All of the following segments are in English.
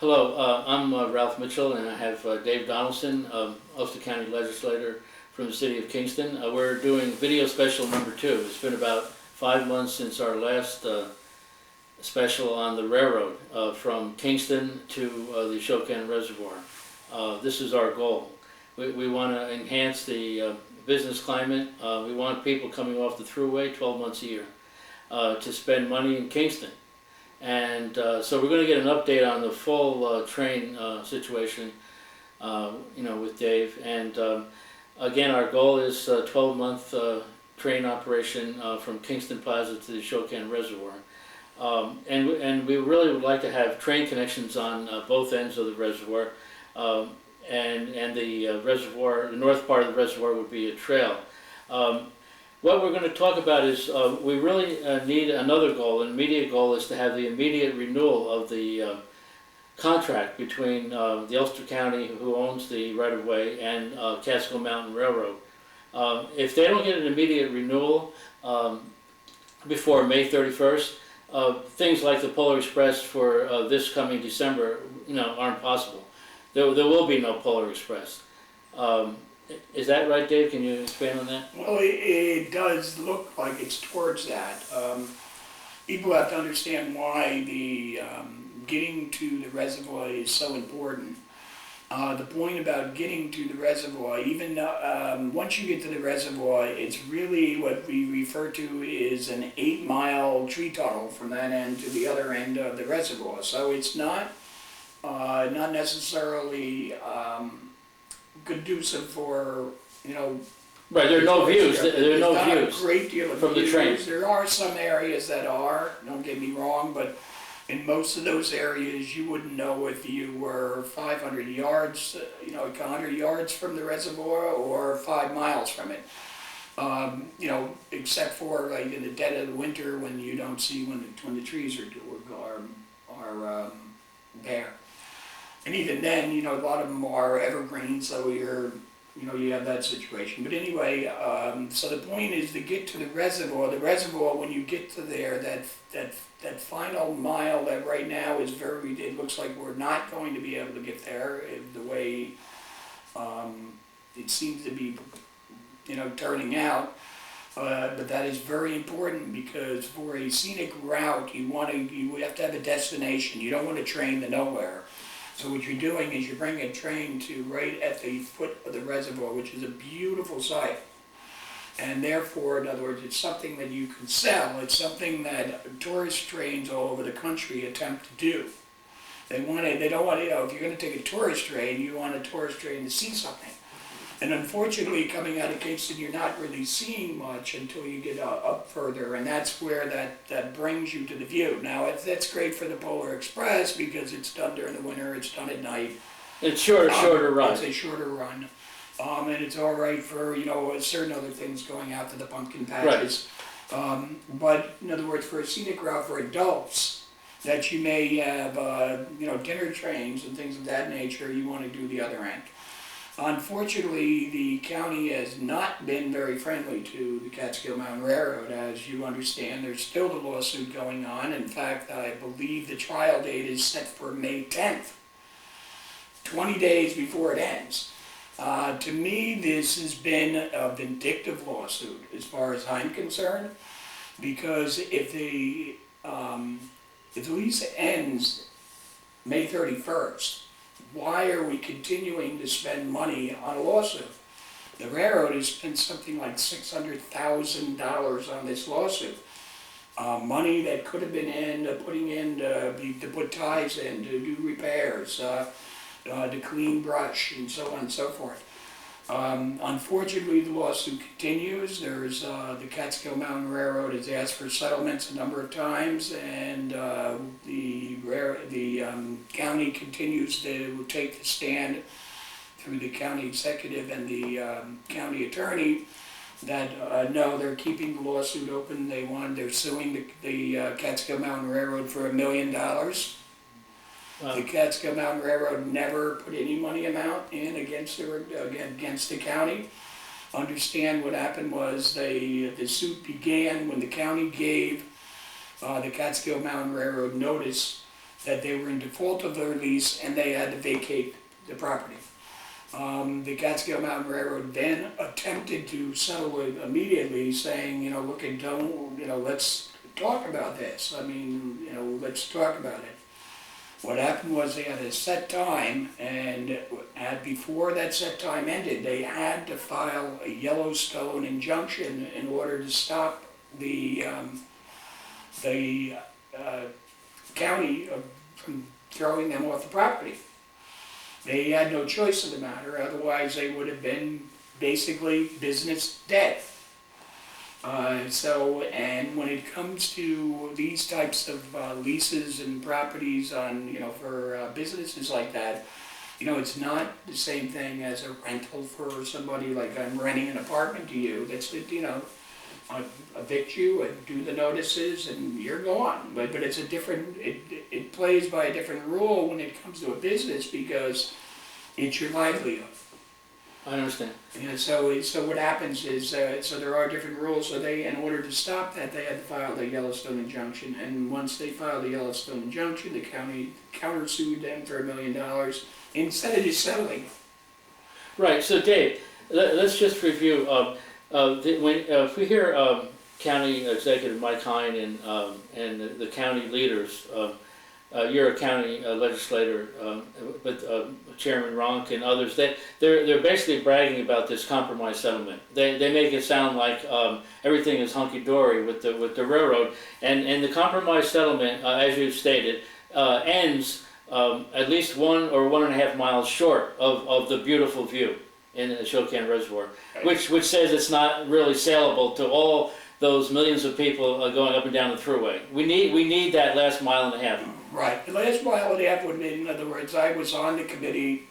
Hello, I'm Ralph Mitchell, and I have Dave Donaldson, Ulster County Legislator from the City of Kingston. We're doing video special number 2. It's been about 5 months since our last special on the railroad from Kingston to the Shokan Reservoir. This is our goal. We want to enhance the business climate. We want people coming off the thruway 12 months a year to spend money in Kingston. And so we're going to get an update on the full train situation, with Dave. And again, our goal is a 12-month train operation from Kingston Plaza to the Shokan Reservoir. And we really would like to have train connections on both ends of the reservoir. And the reservoir, the north part of the reservoir would be a trail. What we're going to talk about is we really need another goal. An immediate goal is to have the immediate renewal of the contract between the Ulster County, who owns the right-of-way, and Catskill Mountain Railroad. If they don't get an immediate renewal before May 31st, things like the Polar Express for this coming December, aren't possible. There will be no Polar Express. Is that right, Dave? Can you expand on that? Well, it does look like it's towards that. People have to understand why the getting to the reservoir is so important. The point about getting to the reservoir, even once you get to the reservoir, it's really what we refer to as an 8-mile tree tunnel from that end to the other end of the reservoir. So it's not necessarily conducive for, Right, there are no views. There's There are no not views a great deal of from the views. train. There are some areas that are, don't get me wrong, but in most of those areas you wouldn't know if you were 500 yards, 100 yards from the reservoir or 5 miles from it. Except for like in the dead of the winter when you don't see when the trees are bare. And even then, a lot of them are evergreen, so you have that situation. But anyway, so the point is to get to the reservoir. The reservoir, when you get to there, that final mile that right now is it looks like we're not going to be able to get there the way it seems to be, turning out. But that is very important because for a scenic route, you have to have a destination. You don't want to train to nowhere. So what you're doing is you bring a train to right at the foot of the reservoir, which is a beautiful sight. And therefore, in other words, it's something that you can sell. It's something that tourist trains all over the country attempt to do. They don't want if you're going to take a tourist train, you want a tourist train to see something. And unfortunately, coming out of Kingston, you're not really seeing much until you get up further, and that's where that brings you to the view. Now, that's great for the Polar Express because it's done during the winter, it's done at night. It's shorter run. It's a shorter run, and it's all right for certain other things going out to the pumpkin patches. Right. But in other words, for a scenic route for adults, that you may have dinner trains and things of that nature, you want to do the other end. Unfortunately, the county has not been very friendly to the Catskill Mountain Railroad. As you understand, there's still the lawsuit going on. In fact, I believe the trial date is set for May 10th, 20 days before it ends. To me, this has been a vindictive lawsuit as far as I'm concerned, because if the lease ends May 31st, why are we continuing to spend money on a lawsuit? The railroad has spent something like $600,000 on this lawsuit. Money that could have been putting in to put ties in, to do repairs, to clean brush, and so on and so forth. Unfortunately, the lawsuit continues. There's the Catskill Mountain Railroad has asked for settlements a number of times, and the county continues to take the stand through the county executive and the county attorney that no, they're keeping the lawsuit open. They're suing the Catskill Mountain Railroad for $1 million. Wow. The Catskill Mountain Railroad never put any money amount in against the county. Understand what happened was the suit began when the county gave the Catskill Mountain Railroad notice that they were in default of their lease and they had to vacate the property. The Catskill Mountain Railroad then attempted to settle it immediately, saying, you know, look, and don't, you know, let's talk about this. I mean, you know, let's talk about it. What happened was they had a set time, and before that set time ended, they had to file a Yellowstone injunction in order to stop the county from throwing them off the property. They had no choice in the matter, otherwise they would have been basically business dead. And when it comes to these types of leases and properties on, you know, for businesses like that, you know, it's not the same thing as a rental for somebody. Like, I'm renting an apartment to you. That's, you know, I evict you and do the notices and you're gone. But it's a different, it plays by a different rule when it comes to a business, because it's your livelihood. I understand. Yeah, so what happens is, so there are different rules. So they, in order to stop that, they had to file the Yellowstone injunction. And once they filed the Yellowstone injunction, the county countersued them for $1 million instead of just settling. Right. So Dave, let's just review. If we hear County Executive Mike Hine and the county leaders, you're a county legislator, but Chairman Ronk and others, they're basically bragging about this compromise settlement. They make it sound like everything is hunky-dory with the railroad, and the compromise settlement, as you've stated, ends at least 1 or 1.5 miles short of the beautiful view in the Shokan Reservoir, which says it's not really saleable to all those millions of people going up and down the thruway. We need that last 1.5 miles. Right. The last 1.5 miles would mean, in other words, I was on the committee.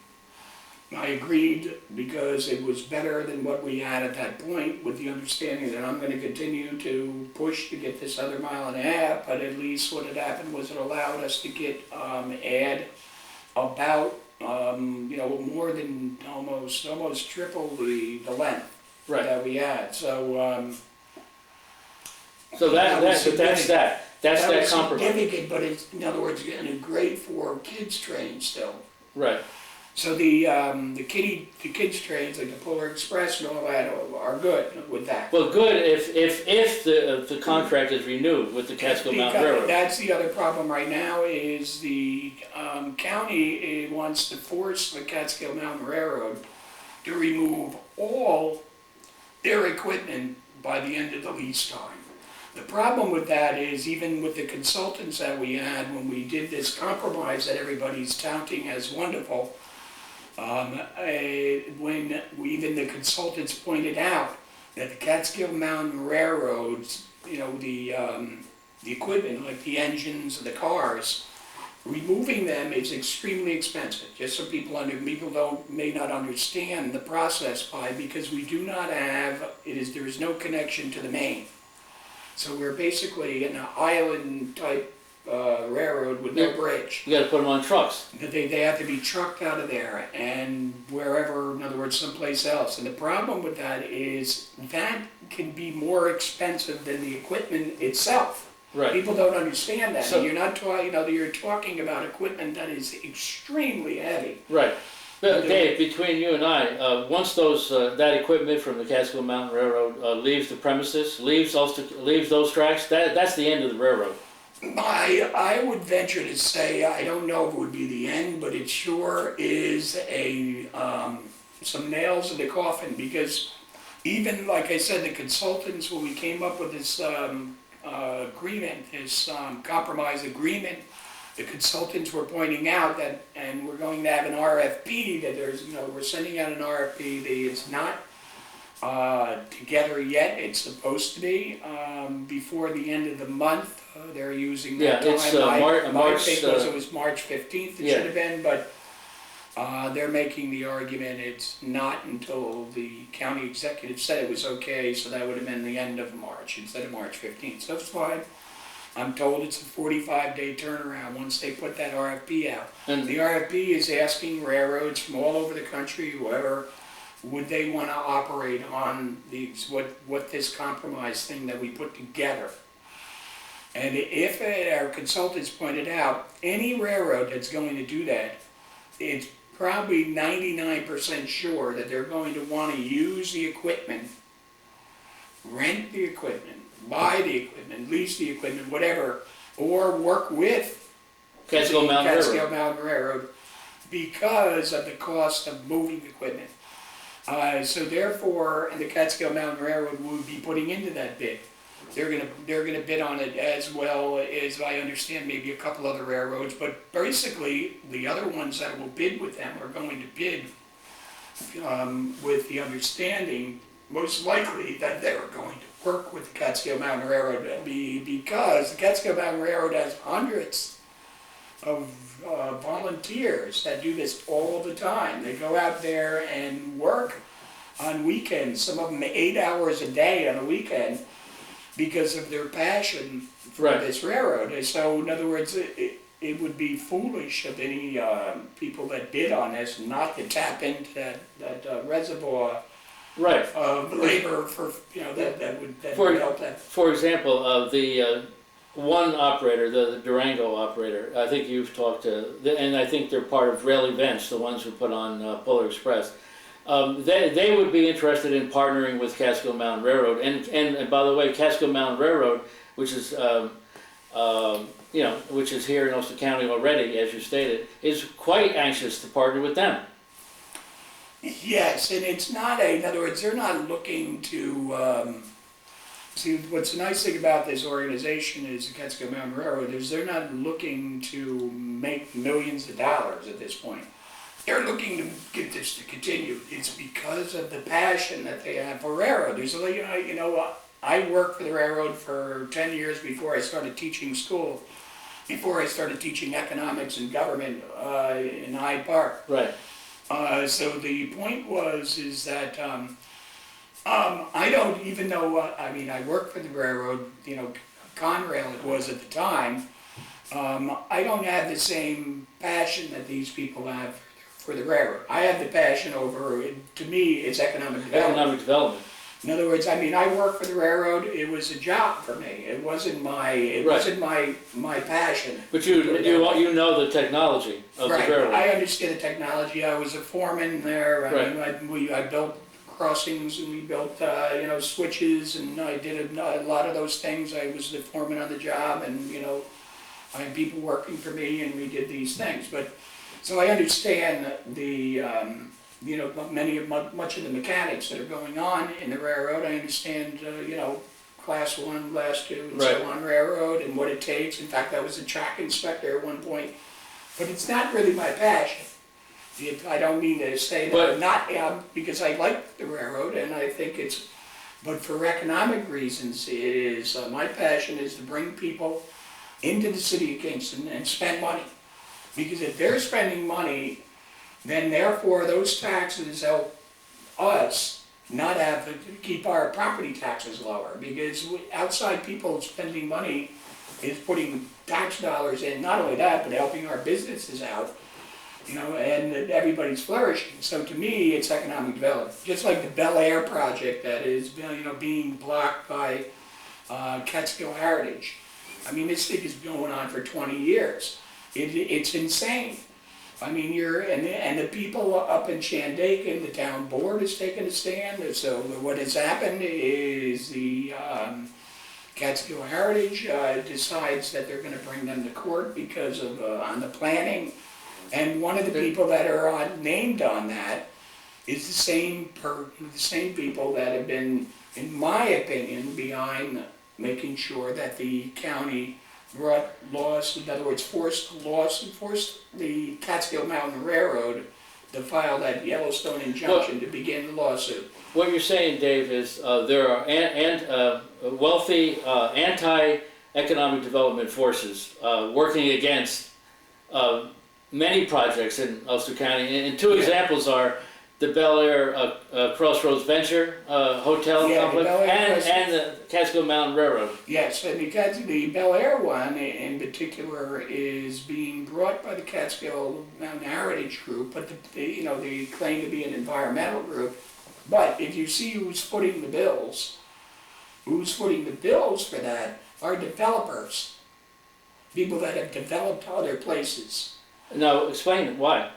I agreed because it was better than what we had at that point, with the understanding that I'm going to continue to push to get this other 1.5 miles. But at least what had happened was it allowed us to get add about you know, more than almost triple the length that we had. So that's that compromise. Significant, but it's, in other words, getting great for kids trains still. Right. So the kids trains, like the Polar Express and all that, are good with that. Well, good if the contract is renewed with the Catskill Mt. Railroad. That's the other problem right now, is the county wants to force the Catskill Mountain Railroad to remove all their equipment by the end of the lease time. The problem with that is, even with the consultants that we had when we did this compromise that everybody's touting as wonderful, when even the consultants pointed out that the Catskill Mountain Railroads, you know, the equipment, like the engines and the cars, removing them is extremely expensive. Just so people may not understand the process because we do not have, there is no connection to the main. So we're basically in an island type railroad with no bridge. You got to put them on trucks. They have to be trucked out of there and wherever, in other words, someplace else. And the problem with that is that can be more expensive than the equipment itself. Right. People don't understand that. So, you're not talking, you know, you're talking about equipment that is extremely heavy. Right. But Dave, between you and I, once that equipment from the Catskill Mountain Railroad leaves the premises, leaves those tracks, that's the end of the railroad. I would venture to say, I don't know if it would be the end, but it sure is some nails in the coffin, because even, like I said, the consultants, when we came up with this agreement, this compromise agreement, the consultants were pointing out that, and we're going to have an RFP, that there's, you know, we're sending out an RFP that is not together yet. It's supposed to be before the end of the month. They're using that time. It's March, because it was March 15th it should have been, but they're making the argument it's not until the county executive said it was okay, so that would have been the end of March instead of March 15th. So it's fine. I'm told it's a 45-day turnaround once they put that RFP out. And the RFP is asking railroads from all over the country, whoever, would they want to operate on what this compromise thing that we put together. And if our consultants pointed out, any railroad that's going to do that, it's probably 99% sure that they're going to want to use the equipment, rent the equipment, buy the equipment, lease the equipment, whatever, or work with Catskill the Mountain Catskill Railroad. Mountain Railroad because of the cost of moving equipment. So therefore, the Catskill Mountain Railroad would be putting into that bid. They're gonna bid on it as well as I understand maybe a couple other railroads, but basically the other ones that will bid with them are going to bid with the understanding, most likely, that they're going to work with the Catskill Mountain Railroad because the Catskill Mountain Railroad has hundreds of volunteers that do this all the time. They go out there and work on weekends, some of them 8 hours a day on a weekend because of their passion for Right. this railroad. And so in other words, it would be foolish of any people that bid on this not to tap into that reservoir Right. of labor for, that would help that. For example, the one operator, the Durango operator, I think you've talked to, and I think they're part of Rail Events, the ones who put on Polar Express. They would be interested in partnering with Catskill Mountain Railroad, and by the way, Catskill Mountain Railroad, which is which is here in Ulster County already, as you stated, is quite anxious to partner with them. Yes, and it's not in other words, they're not looking to, see, what's the nice thing about this organization is the Catskill Mountain Railroad is they're not looking to make millions of dollars at this point. They're looking to get this to continue. It's because of the passion that they have for railroad. There's I worked for the railroad for 10 years before I started teaching school, before I started teaching economics and government in Hyde Park. Right. So the point is that I don't even know I worked for the railroad, Conrail it was at the time. I don't have the same passion that these people have for the railroad. I have the passion to me, it's economic development. Economic development. In other words, I worked for the railroad, it was a job for me. It wasn't my passion. But you know the technology of Right. the railroad. I understand the technology. I was a foreman there. Right. I built crossings and we built switches and I did a lot of those things. I was the foreman on the job and I had people working for me and we did these things. But so I understand the much of the mechanics that are going on in the railroad. I understand class 1, class 2, and Right. so on railroad and what it takes. In fact, I was a track inspector at one point. But it's not really my passion. I don't mean to say that I'm not, because I like the railroad and I think but for economic reasons, it is, my passion is to bring people into the city of Kingston and spend money. Because if they're spending money, then therefore those taxes help us not have to keep our property taxes lower. Because outside people spending money is putting tax dollars in, not only that, but helping our businesses out, and everybody's flourishing. So to me, it's economic development. Just like the Bel Air project that is, being blocked by Catskill Heritage. I mean, this thing is going on for 20 years. It's insane. I mean, and the people up in Shandaken, the town board has taken a stand. So what has happened is the Catskill Heritage decides that they're going to bring them to court because of on the planning. And one of the people that are named on that is the same people that have been, in my opinion, behind making sure that the county brought laws, in other words, forced the Catskill Mountain Railroad to file that Yellowstone injunction to begin the lawsuit. What you're saying, Dave, is there are wealthy anti-economic development forces working against many projects in Ulster County. And two examples are the Bel Air Crossroads Venture Hotel Complex and the Catskill Mountain Railroad. Yes, and the Bel Air one in particular is being brought by the Catskill Mountain Heritage Group, but they claim to be an environmental group. But if you see who's footing the bills for that are developers, people that have developed other places. Now, explain it, why?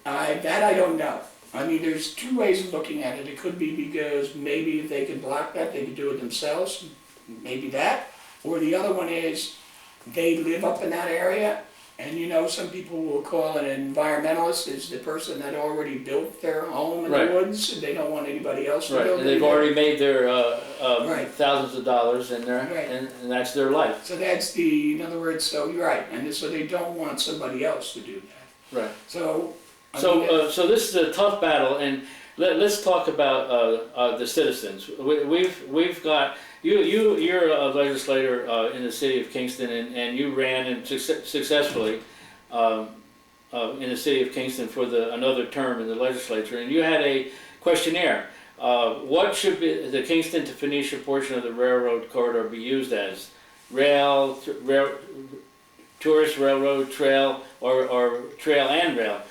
That I don't know. I mean, there's two ways of looking at it. It could be because maybe if they could block that, they could do it themselves, maybe that. Or the other one is they live up in that area, and you know, some people will call an environmentalist is the person that already built their home in Right. the woods, and they don't want anybody else to Right, build and it. they've already made their Right. thousands of dollars in there, Right. and that's their life. So that's the, in other words, so you're right, and so they don't want somebody else to do that. Right. So, I So, mean, so this is a tough battle, and let's talk about the citizens. We've got you're a legislator in the city of Kingston, and you ran and successfully in the city of Kingston for another term in the legislature, and you had a questionnaire. What should be the Kingston to Phoenicia portion of the railroad corridor be used as? Rail, tourist railroad, trail, or trail and rail?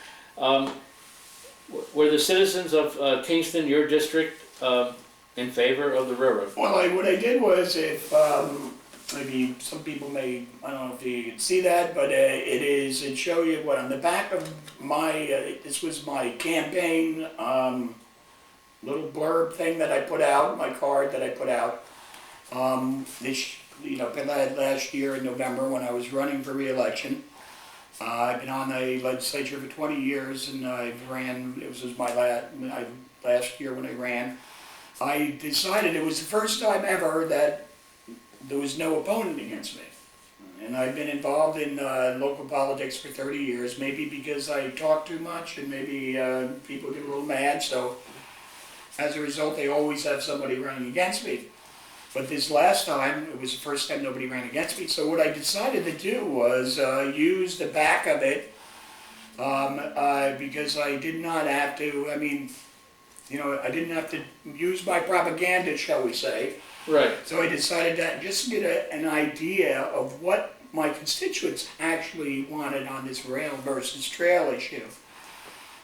Were the citizens of Kingston, your district, in favor of the railroad? well, what I did was, if maybe some people may, I don't know if you can see that, but it show you what on the back of my, this was my campaign little blurb thing that I put out, my card that I put out. This, you know, last year in November when I was running for re-election. I've been on the legislature for 20 years, and I've ran, it was my last year when I ran. I decided it was the first time ever that there was no opponent against me. And I've been involved in local politics for 30 years, maybe because I talk too much and maybe people get a little mad, so as a result they always have somebody running against me. But this last time, it was the first time nobody ran against me, so what I decided to do was use the back of it because I did not have to, I mean, you know, I didn't have to use my propaganda, shall we say. Right. So I decided to just get an idea of what my constituents actually wanted on this rail versus trail issue.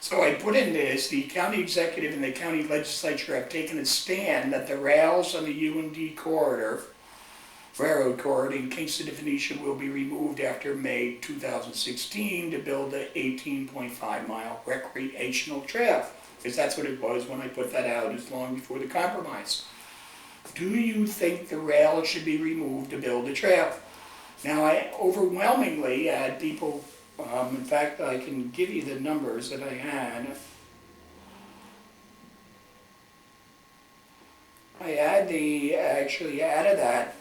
So I put in this, the county executive and the county legislature have taken a stand that the rails on the UND corridor, railroad corridor in Kingston to Phoenicia will be removed after May 2016 to build a 18.5 mile recreational trail. Because that's what it was when I put that out, as long before the compromise. Do you think the rail should be removed to build a trail? Now, I overwhelmingly had people, in fact, I can give you the numbers that I had. I had actually out of that,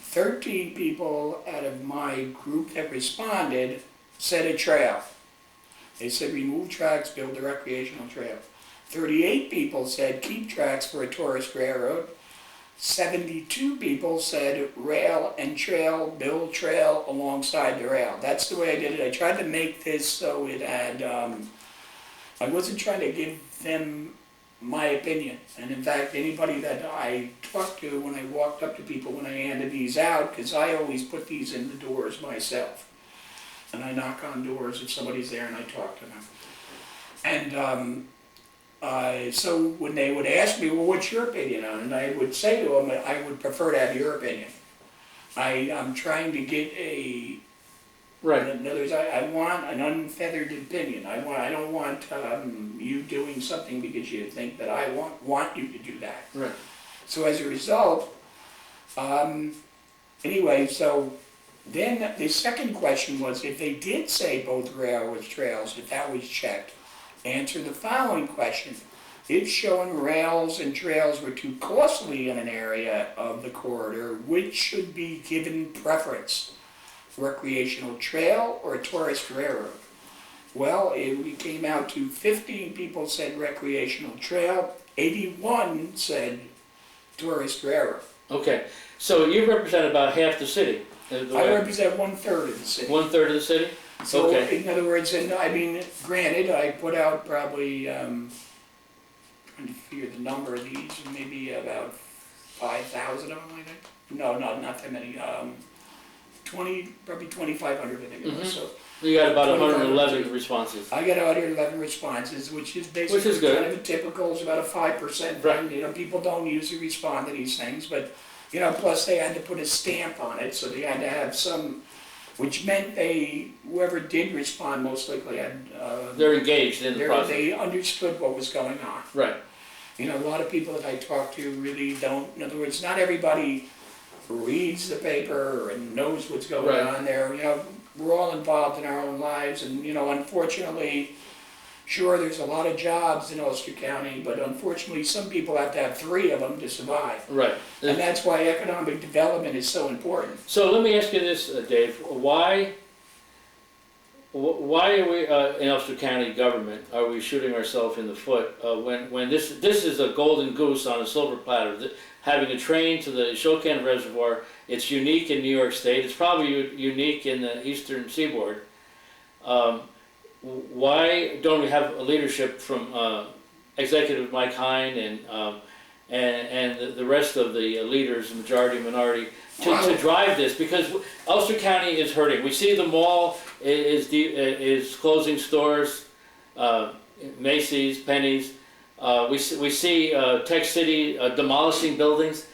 13 people out of my group that responded said a trail. They said remove tracks, build a recreational trail. 38 people said keep tracks for a tourist railroad. 72 people said rail and trail, build trail alongside the rail. That's the way I did it. I tried to make this so it had, I wasn't trying to give them my opinion. And in fact, anybody that I talked to when I walked up to people when I handed these out, because I always put these in the doors myself. And I knock on doors if somebody's there and I talk to them. And so when they would ask me, well, what's your opinion on it? And I would say to them, I would prefer to have your opinion. I'm trying to get a, Right. in other words, I want an unfeathered opinion. I don't want you doing something because you think that I want you to do that. Right. So as a result, anyway, so then the second question was, if they did say both railroads, trails, if that was checked, answer the following question. If showing rails and trails were too costly in an area of the corridor, which should be given preference? Recreational trail or a tourist railroad? Well, it came out to 15 people said recreational trail, 81 said tourist railroad. Okay. So you represent about half the city. I represent 1/3 of the city. 1/3 of the city? So, Okay. in other words, and I mean, granted, I put out probably, trying to figure the number of these, maybe about 5,000 of them, I think. No, not that many. 20, probably 2,500, I think it was. So You got about 25. 111 responses. I got 111 responses, which is basically Which is good. kind of a typical, it's about a 5% Right. thing. You know, people don't usually respond to these things, but You know, plus they had to put a stamp on it, so they had to have some, which meant whoever did respond most likely had, They're engaged in the process. they understood what was going on. Right. You know, a lot of people that I talk to really don't, in other words, not everybody reads the paper and knows what's going Right. on there. You know, we're all involved in our own lives, and, you know, unfortunately, sure, there's a lot of jobs in Ulster County, but unfortunately, some people have to have 3 of them to survive. Right. And that's why economic development is so important. So let me ask you this, Dave. Why are we, in Ulster County government, are we shooting ourselves in the foot when this is a golden goose on a silver platter? Having a train to the Shokan Reservoir, it's unique in New York State. It's probably unique in the Eastern Seaboard. Why don't we have a leadership from Executive Mike Hine and the rest of the leaders, majority, minority, to drive this? Because Ulster County is hurting. We see the mall is closing stores, Macy's, Penny's. We see Tech City demolishing buildings.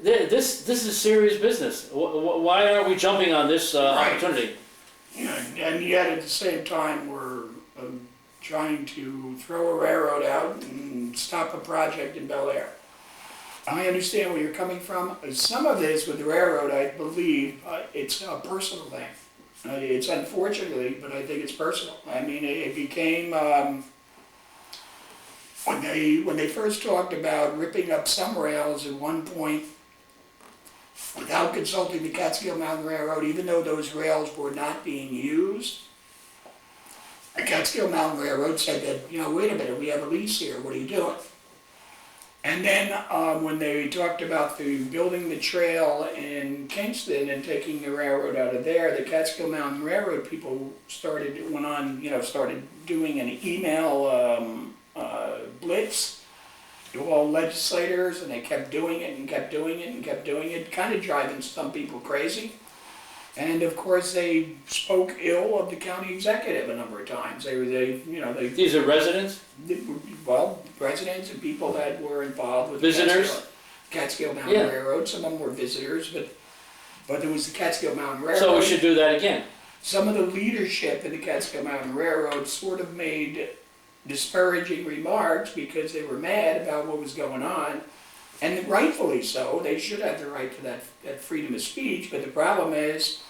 This is serious business. Why aren't we jumping on this opportunity? Yeah, and yet at the same time, we're trying to throw a railroad out and stop a project in Bel Air. I understand where you're coming from. Some of this with the railroad, I believe, it's a personal thing. It's unfortunately, but I think it's personal. I mean, it became, when they first talked about ripping up some rails at one point, without consulting the Catskill Mountain Railroad, even though those rails were not being used, the Catskill Mountain Railroad said that, you know, wait a minute, we have a lease here, what are you doing? And then when they talked about building the trail in Kingston and taking the railroad out of there, the Catskill Mountain Railroad people started doing an email blitz to all legislators, and they kept doing it and kept doing it and kept doing it, kind of driving some people crazy. And of course, they spoke ill of the county executive a number of times. These are residents? Well, residents and people that were involved with visitors? the Catskill Mountain Railroad. Some of them were visitors, but there was the Catskill Mountain Railroad. So we should do that again. Some of the leadership in the Catskill Mountain Railroad sort of made disparaging remarks because they were mad about what was going on, and rightfully so. They should have the right to that freedom of speech, but the problem is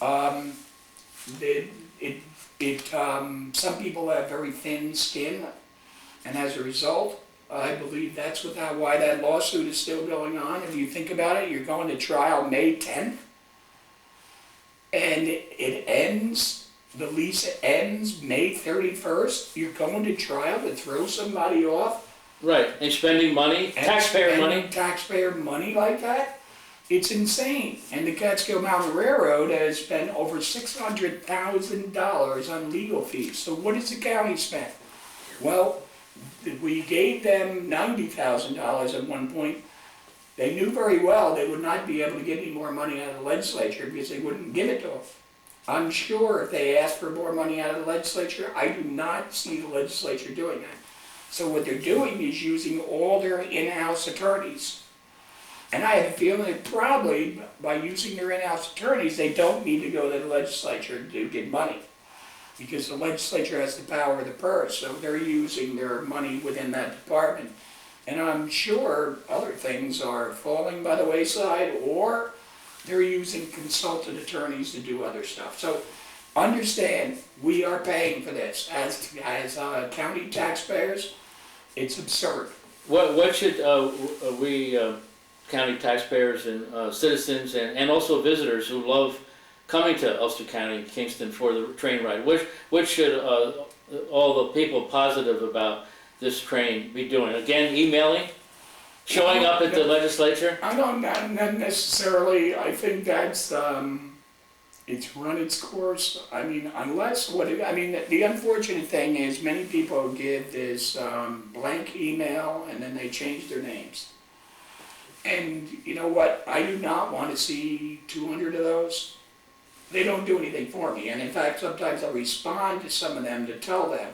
some people have very thin skin, and as a result, I believe that's why that lawsuit is still going on. If you think about it, you're going to trial May 10th, and it ends. The lease ends May 31st. You're going to trial to throw somebody off? Right, and spending money, taxpayer money like that? It's insane. And the Catskill Mountain Railroad has spent over $600,000 on legal fees. So what does the county spend? Well, we gave them $90,000 at one point. They knew very well they would not be able to get any more money out of the legislature because they wouldn't give it to them. I'm sure if they asked for more money out of the legislature, I do not see the legislature doing that. So what they're doing is using all their in-house attorneys. And I have a feeling that probably by using their in-house attorneys, they don't need to go to the legislature to get money, because the legislature has the power of the purse, so they're using their money within that department. And I'm sure other things are falling by the wayside, or they're using consultant attorneys to do other stuff. So understand, we are paying for this as county taxpayers. It's absurd. What should we county taxpayers and citizens and also visitors who love coming to Ulster County, Kingston for the train ride, what should all the people positive about this train be doing? Again, emailing? Showing up at the legislature? I don't, not necessarily. I think that's, it's run its course. I mean, the unfortunate thing is many people give this blank email and then they change their names. And you know what? I do not want to see 200 of those. They don't do anything for me. And in fact, sometimes I'll respond to some of them to tell them,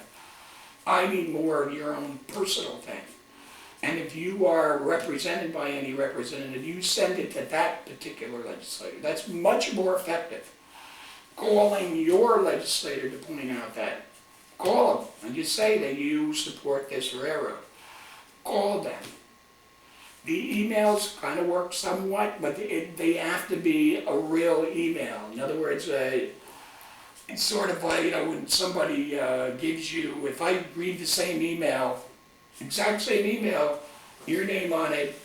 I need more of your own personal thing. And if if you are represented by any representative, you send it to that particular legislator. That's much more effective. Calling your legislator to point out that. Call them and just say that you support this railroad. Call them. The emails kind of work somewhat, but they have to be a real email. In other words, it's sort of like, when somebody gives you, if I read the same email, exact same email, your name on it,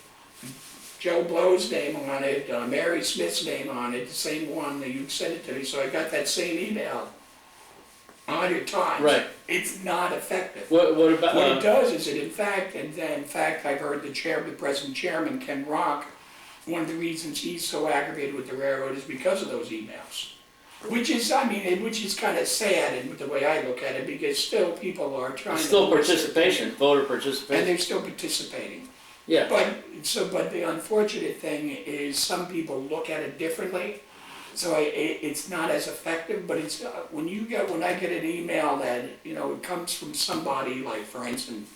Joe Blow's name on it, Mary Smith's name on it, the same one that you sent it to me, so I got that same email 100 times. Right. It's not effective. What about? What it does is it, in fact, I've heard the present chairman, Ken Rock, one of the reasons he's so aggravated with the railroad is because of those emails. Which is kind of sad in the way I look at it, because still people are trying to... Still participation, voter participation. And they're still participating. Yeah. But the unfortunate thing is some people look at it differently. So it's not as effective, but it's when I get an email that it comes from somebody like, for instance,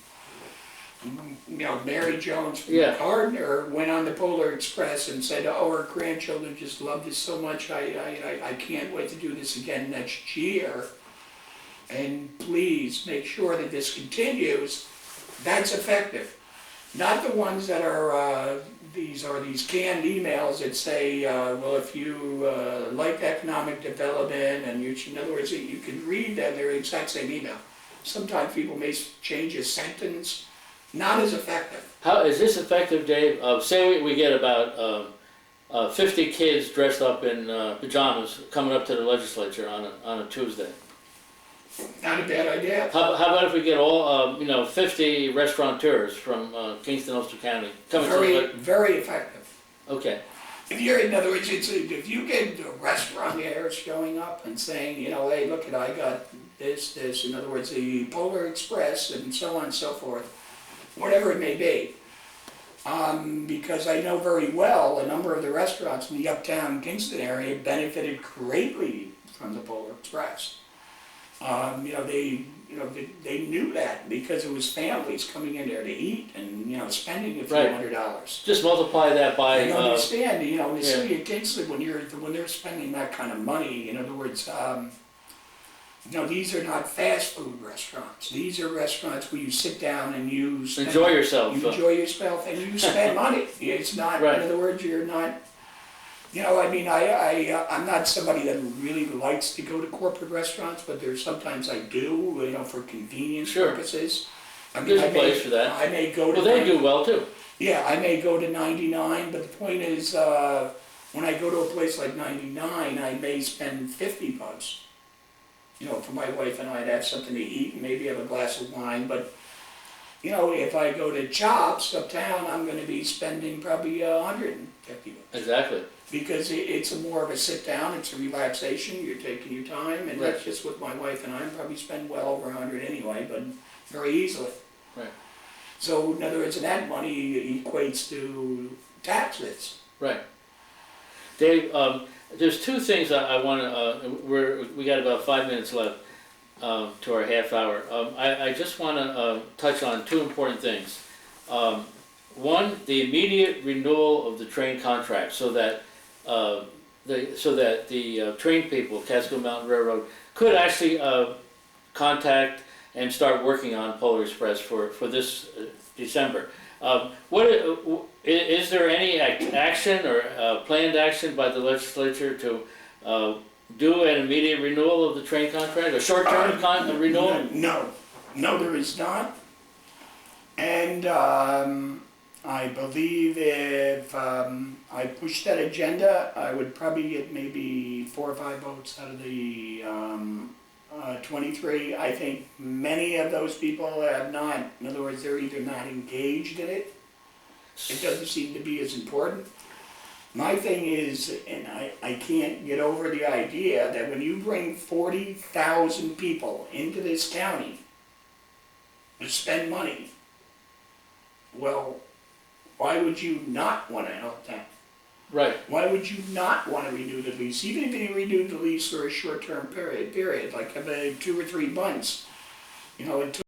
Mary Jones from Gardner went on the Polar Express and said, "Oh, our grandchildren just love this so much. I can't wait to do this again next year. And please make sure that this continues." That's effective. Not the ones that are these canned emails that say, well, if you like economic development, and in other words, you can read them, they're the exact same email. Sometimes people may change a sentence, not as effective. How is this effective, Dave? Say we get about 50 kids dressed up in pajamas coming up to the legislature on a Tuesday. Not a bad idea. How about if we get all 50 restaurateurs from Kingston, Ulster County coming to the very effective. Okay. In other words, if you get the restaurateurs showing up and saying, hey, look, I got this. In other words, the Polar Express and so on and so forth, whatever it may be. Because I know very well a number of the restaurants in the uptown Kingston area benefited greatly from the Polar Express. They knew that because it was families coming in there to eat and spending a few $100. Just multiply that by. And understand, in the city of Kingston, when they're spending that kind of money, in other words, these are not fast food restaurants. These are restaurants where you sit down and you enjoy yourself. You enjoy yourself and you spend money. It's not. In other words, you're not. I'm not somebody that really likes to go to corporate restaurants, but sometimes I do, for convenience purposes. There's a place for that. I may go to... Well, they do well, too. Yeah, I may go to 99, but the point is, when I go to a place like 99, I may spend $50. For my wife and I to have something to eat and maybe have a glass of wine, but... if I go to Chops uptown, I'm going to be spending probably $150. Exactly. Because it's more of a sit down, it's a relaxation, you're taking your time, and that's just what my wife and I probably spend well over 100 anyway, but very easily. Right. So in other words, that money equates to taxes. Right. Dave, there's two things I want to, we got about 5 minutes left to our half hour. I just want to touch on two important things. One, the immediate renewal of the train contract, so that the train people, Catskill Mt Railroad, could actually contact and start working on Polar Express for this December. Is there any action or planned action by the legislature to do an immediate renewal of the train contract, a short-term renewal? No, there is not. And I believe if I push that agenda, I would probably get maybe 4 or 5 votes out of the 23. I think many of those people have not, in other words, they're either not engaged in it. It doesn't seem to be as important. My thing is, and I can't get over the idea that when you bring 40,000 people into this county to spend money, well, why would you not want to help them? Right. Why would you not want to renew the lease? Even if you renew the lease for a short-term period, like 2 or 3 months, until